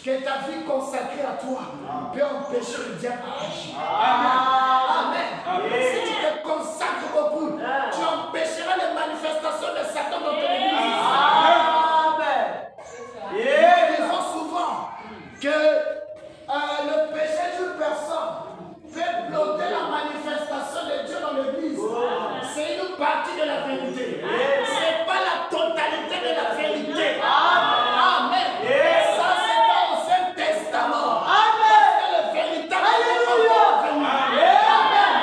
que ta vie consacrée à toi peut empêcher le diable d'agir. Amen. Si tu te consacres beaucoup, tu empêcheras les manifestations de Satan dans ton église. Amen. Nous disons souvent que le péché d'une personne fait bloquer la manifestation de Dieu dans l'église. C'est une partie de la vérité. Ce n'est pas la totalité de la vérité. Amen. Ça, c'est dans l'Ancien Testament. Amen. C'est le véritable Amen.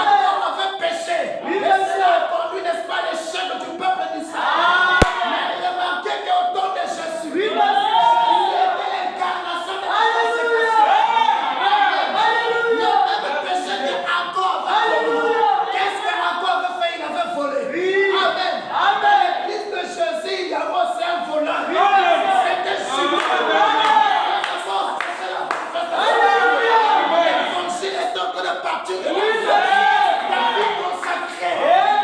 Adam avait péché. Et cela a conduit, n'est-ce pas, l'échec du peuple d'Israël. Mais remarquez qu'au temps de Jésus, il était l'incarnation de la consécration. Le même péché qu'Adam avait commis. Qu'est-ce qu'Adam avait fait? Il avait volé. Amen. L'église de Jésus, il y avait aussi un voleur. C'était Judas. L'évangile est en train de partir de la vie. Ta vie consacrée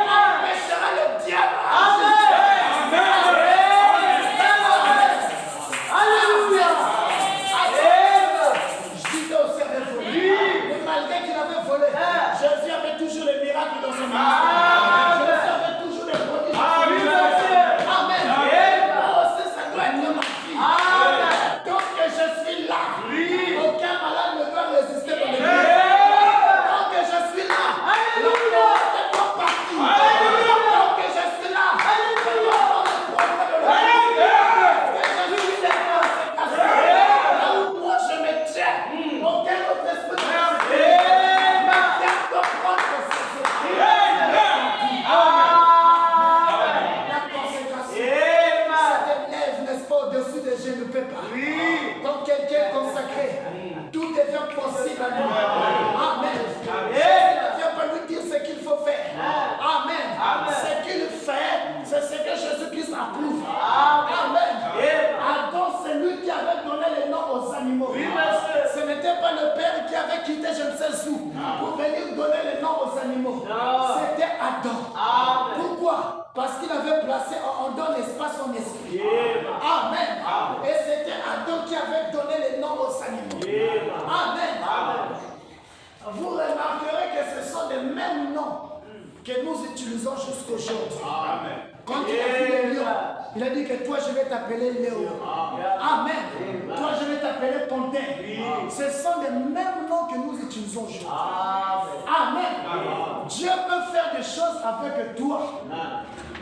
empêchera le diable. Judas aussi avait volé. Mais malgré qu'il avait volé, Jésus avait toujours les miracles dans son ministère. Jésus avait toujours les prodiges. Amen. Moi aussi, ça doit être ma vie. Tant que je suis là, aucun malade ne peut résister dans les vies. Tant que je suis là, la mort ne doit partir. Tant que je suis là, je dois avoir le progrès de l'église. Que je suis des conséquences. Là où moi je me tiens, aucun autre esprit ne peut prendre possession. La consécration, ça t'élève, n'est-ce pas, au-dessus des je ne peux pas. Quand quelqu'un est consacré, tout devient possible à lui. Amen. Jésus ne vient pas lui dire ce qu'il faut faire. Amen. Ce qu'il fait, c'est ce que Jésus-Christ approuve. Amen. Adam, c'est lui qui avait donné les noms aux animaux. Ce n'était pas le père qui avait quitté je ne sais où pour venir donner les noms aux animaux. C'était Adam. Pourquoi? Parce qu'il avait placé en dans l'espace son esprit. Amen. Et c'était Adam qui avait donné les noms aux animaux. Amen. Vous remarquerez que ce sont les mêmes noms que nous utilisons jusqu'aujourd'hui. Quand il a vu les lions, il a dit que toi je vais t'appeler Léo. Amen. Toi je vais t'appeler Panthère. Ce sont les mêmes noms que nous utilisons aujourd'hui. Amen. Dieu peut faire des choses avec toi.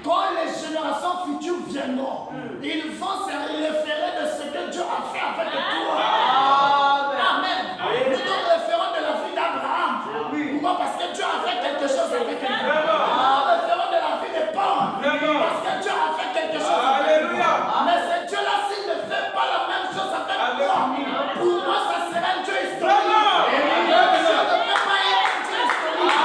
Quand les générations futures viendront, ils vont se référer de ce que Dieu a fait avec toi. Amen. Nous nous référons de la vie d'Abraham. Pourquoi? Parce que Dieu a fait quelque chose avec lui. Nous nous référons de la vie de Paul. Parce que Dieu a fait quelque chose avec lui. Mais ce Dieu-là, s'il ne fait pas la même chose avec toi, pour moi, ça sera un Dieu historique. Dieu ne peut pas être un Dieu historique.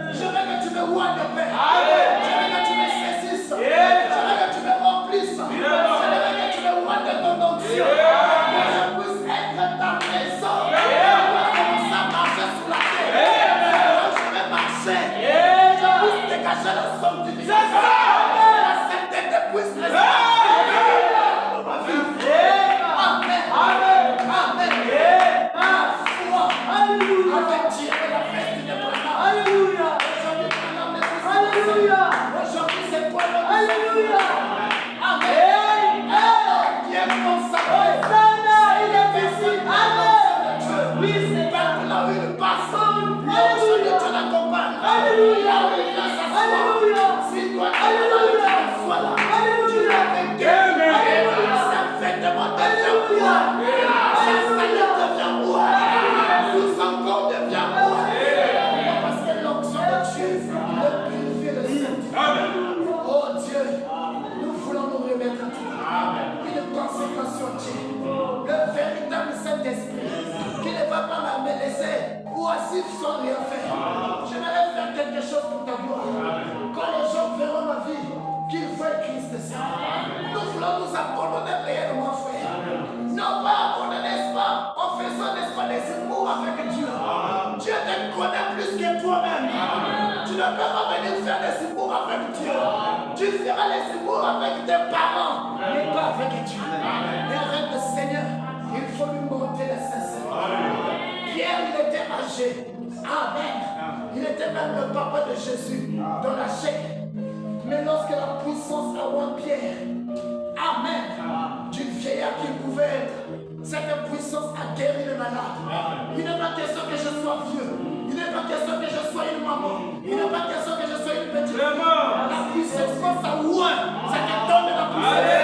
Je veux que tu me vois de paix. Je veux que tu me saisisses. Je veux que tu me remplisses. Je veux que tu me vois de ton onction. Que je puisse être ta maison. Je vais commencer à marcher sous la terre. Je vais marcher. Que je puisse dégager la sanctification. Que la sainteté puisse rester dans ma vie. Amen. Amen. Ma foi avec Dieu et la fête de Branham. Alléluia. Aujourd'hui, Branham ne puisse pas. Alléluia. Aujourd'hui, c'est toi le Alléluia. Amen. Qui est consacré. Il est visible. Amen. Oui, c'est pas là où il passe. Là où Dieu l'accompagne. Alléluia. Là où il vient s'asseoir. Si toi, Alléluia, sois là. Alléluia. Tu l'as vécu. Alléluia. Ça fait de moi devient moi. Ça devient moi. Nous encore devient moi. Parce que l'onction de Dieu le purifie le Saint. Oh Dieu, nous voulons nous remettre à toi. Une consécration Dieu. Le véritable Saint-Esprit qui ne va pas me laisser oisif sans rien faire. J'aimerais faire quelque chose ne peux pas venir faire des secours avec Dieu. Tu feras les secours avec tes parents, mais pas avec Dieu. Et avec le Seigneur, il faut lui montrer la sincérité. Pierre, il était âgé. Amen. Il était même le papa de Jésus dans la chair. Mais lorsque la puissance a oint Pierre, amen, du vieillard qu'il pouvait être, cette puissance a guéri le malade. Il n'est pas question que je sois vieux. Il n'est pas question que je sois une maman. Il n'est pas question que je sois une petite fille. La puissance, quand ça oint, ça te donne la puissance.